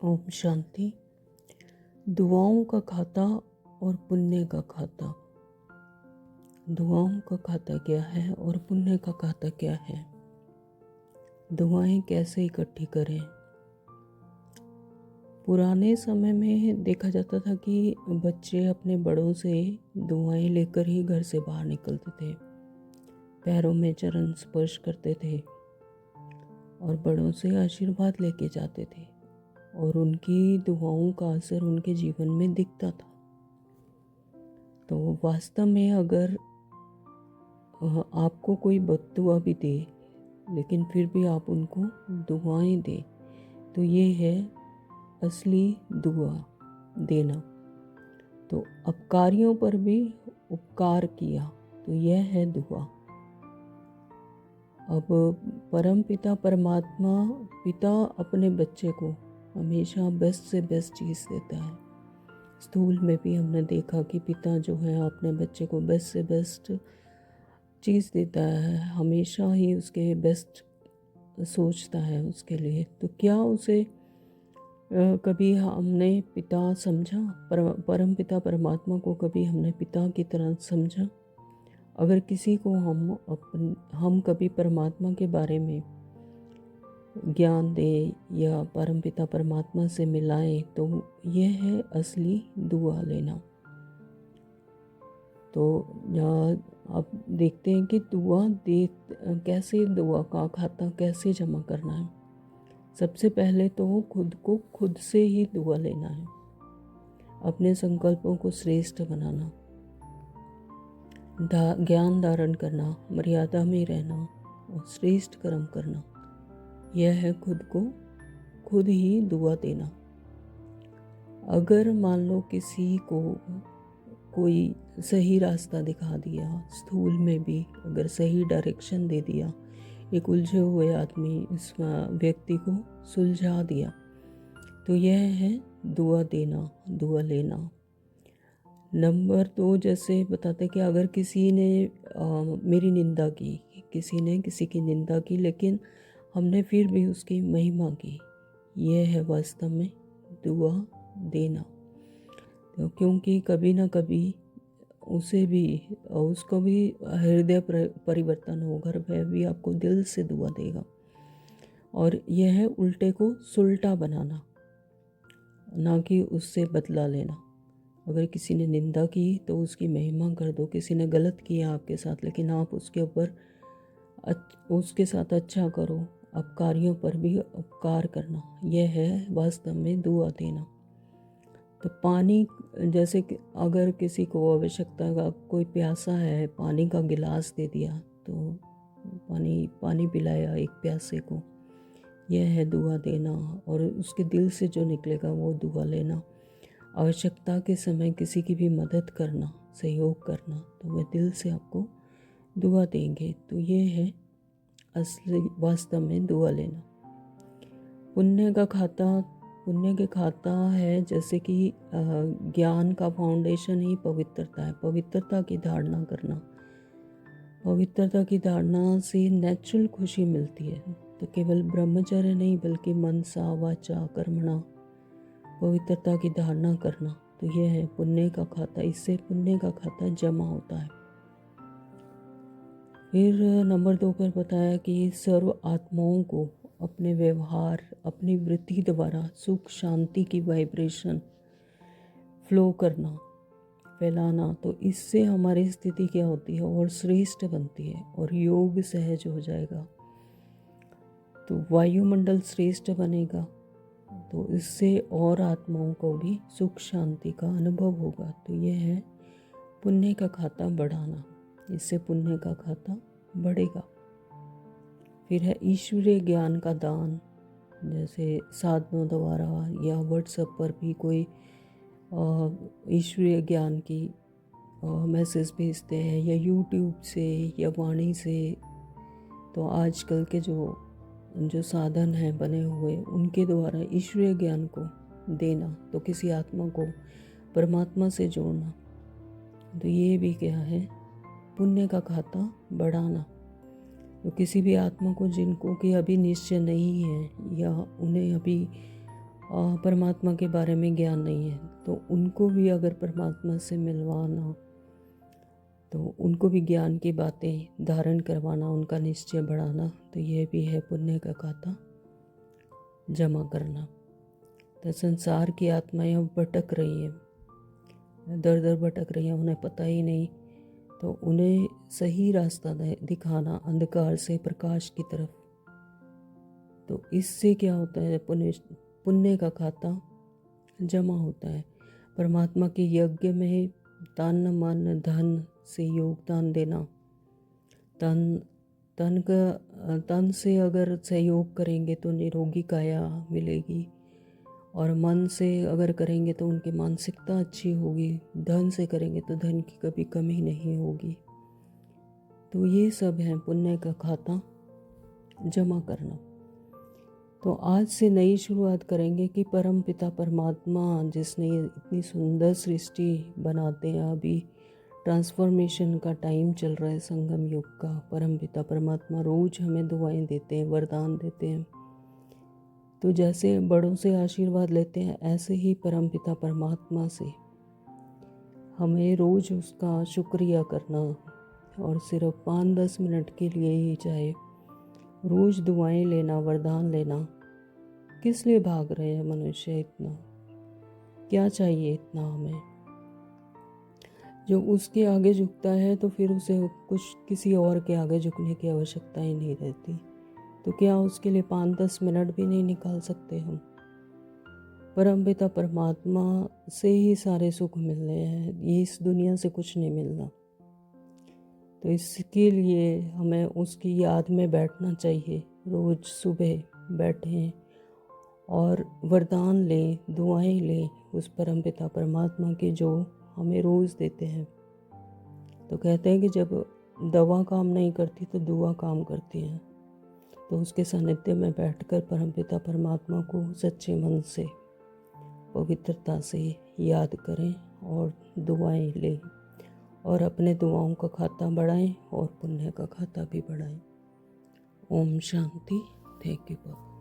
ओम शांति। दुआओं का खाता और पुण्य का खाता। दुआओं का खाता क्या है और पुण्य का खाता क्या है? दुआएं कैसे इकट्ठी करें? पुराने समय में देखा जाता था कि बच्चे अपने बड़ों से दुआएं लेकर ही घर से बाहर निकलते थे, पैरों में चरण स्पर्श करते थे और बड़ों से आशीर्वाद लेके जाते थे और उनकी दुआओं का असर उनके जीवन में दिखता था। तो वास्तव में अगर आपको कोई बद्दुआ भी दे लेकिन फिर भी आप उनको दुआएं दें तो ये है असली दुआ देना। तो अपकारियों पर भी उपकार किया तो यह है दुआ। अब परम पिता परमात्मा पिता अपने बच्चे को हमेशा बेस्ट से बेस्ट चीज़ देता है। स्कूल में भी हमने देखा कि पिता जो है अपने बच्चे को बेस्ट से बेस्ट चीज़ देता है, हमेशा ही उसके बेस्ट सोचता है उसके लिए। तो क्या उसे कभी हमने पिता समझा? परम पिता परमात्मा को कभी हमने पिता की तरह समझा? अगर किसी को हम कभी परमात्मा के बारे में ज्ञान दे या परम पिता परमात्मा से मिलाएं तो यह है असली दुआ लेना। तो आप देखते हैं कि कैसे दुआ का खाता कैसे जमा करना है। सबसे पहले तो खुद को खुद से ही दुआ लेना है, अपने संकल्पों को श्रेष्ठ बनाना, ज्ञान धारण करना, मर्यादा में रहना और श्रेष्ठ कर्म करना। यह है खुद को खुद ही दुआ देना। अगर मान लो किसी को कोई सही रास्ता दिखा दिया, स्थूल में भी अगर सही डायरेक्शन दे दिया, एक उलझे हुए आदमी इस व्यक्ति को सुलझा दिया, तो यह है दुआ देना, दुआ लेना। नंबर 2, जैसे बताते कि अगर किसी ने मेरी निंदा की, किसी ने किसी की निंदा की लेकिन हमने फिर भी उसकी महिमा की, यह है वास्तव में दुआ देना। तो क्योंकि कभी ना कभी उसको भी हृदय परिवर्तन होगा, वह भी आपको दिल से दुआ देगा। और यह है उल्टे को सुलटा बनाना, ना कि उससे बदला लेना। अगर किसी ने निंदा की तो उसकी महिमा कर दो। किसी ने गलत किया आपके साथ लेकिन आप उसके साथ अच्छा करो। अपकारियों पर भी उपकार करना, यह है वास्तव में दुआ देना। तो पानी, जैसे कि अगर किसी को आवश्यकता का कोई प्यासा है, पानी का गिलास दे दिया तो पानी पिलाया एक प्यासे को, यह है दुआ देना। और उसके दिल से जो निकलेगा वो दुआ लेना। आवश्यकता के समय किसी की भी मदद करना, सहयोग करना, तो वह दिल से आपको दुआ देंगे। तो ये है असली वास्तव में दुआ लेना। पुण्य के खाता है जैसे कि ज्ञान का फाउंडेशन ही पवित्रता है। पवित्रता की धारणा करना, पवित्रता की धारणा से नेचुरल खुशी मिलती है। तो केवल ब्रह्मचर्य नहीं बल्कि मनसा वाचा कर्मणा पवित्रता की धारणा करना, तो यह है पुण्य का खाता। इससे पुण्य का खाता जमा होता है। फिर नंबर 2 पर बताया कि सर्व आत्माओं को अपने व्यवहार, अपनी वृत्ति द्वारा सुख शांति की वाइब्रेशन फ्लो करना, फैलाना। तो इससे हमारी स्थिति क्या होती है और श्रेष्ठ बनती है और योग सहज हो जाएगा। तो वायुमंडल श्रेष्ठ बनेगा, तो इससे और आत्माओं को भी सुख शांति का अनुभव होगा। तो यह है पुण्य का खाता बढ़ाना, इससे पुण्य का खाता बढ़ेगा। फिर है ईश्वरीय ज्ञान का दान, जैसे साधनों द्वारा या व्हाट्सएप पर भी कोई ईश्वरीय ज्ञान की मैसेज भेजते हैं या यूट्यूब से या वाणी से। तो आजकल के जो साधन हैं बने हुए, उनके द्वारा ईश्वरीय ज्ञान को देना, तो किसी आत्मा को परमात्मा से जोड़ना, तो ये भी क्या है पुण्य का खाता बढ़ाना। तो किसी भी आत्मा को जिनको कि अभी निश्चय नहीं है या उन्हें अभी परमात्मा के बारे में ज्ञान नहीं है, तो उनको भी अगर परमात्मा से मिलवाना, तो उनको भी ज्ञान की बातें धारण करवाना, उनका निश्चय बढ़ाना, तो यह भी है पुण्य का खाता जमा करना। तो संसार की आत्माएं अब भटक रही हैं, दर दर भटक रही हैं, उन्हें पता ही नहीं, तो उन्हें सही रास्ता दिखाना अंधकार से प्रकाश की तरफ। तो इससे क्या होता है, पुण्य का खाता जमा होता है। परमात्मा के यज्ञ में तन मन धन से योगदान देना, तन से अगर सहयोग करेंगे तो निरोगी काया मिलेगी, और मन से अगर करेंगे तो उनकी मानसिकता अच्छी होगी, धन से करेंगे तो धन की कभी कमी नहीं होगी। तो ये सब है पुण्य का खाता जमा करना। तो आज से नई शुरुआत करेंगे कि परम पिता परमात्मा जिसने इतनी सुंदर सृष्टि बनाते हैं, अभी ट्रांसफॉर्मेशन का टाइम चल रहा है, संगम युग का, परम पिता परमात्मा रोज हमें दुआएं देते हैं, वरदान देते हैं। तो जैसे बड़ों से आशीर्वाद लेते हैं, ऐसे ही परम पिता परमात्मा से हमें रोज उसका शुक्रिया करना, और सिर्फ 5-10 मिनट के लिए ही चाहे रोज दुआएं लेना, वरदान लेना। किस लिए भाग रहे हैं मनुष्य इतना, क्या चाहिए इतना हमें? जो उसके आगे झुकता है तो फिर उसे कुछ किसी और के आगे झुकने की आवश्यकता ही नहीं रहती। तो क्या उसके लिए 5-10 मिनट भी नहीं निकाल सकते हम? परमपिता परमात्मा से ही सारे सुख मिलने हैं, ये इस दुनिया से कुछ नहीं मिलना। तो इसके लिए हमें उसकी याद में बैठना चाहिए, रोज़ सुबह बैठें और वरदान लें, दुआएं लें उस परमपिता परमात्मा की जो हमें रोज़ देते हैं। तो कहते हैं कि जब दवा काम नहीं करती तो दुआ काम करती है। तो उसके सानिध्य में बैठकर परमपिता परमात्मा को सच्चे मन से, पवित्रता से याद करें और दुआएं लें, और अपने दुआओं का खाता बढ़ाएं और पुण्य का खाता भी बढ़ाएं। ओम शांति। Thank you Baba.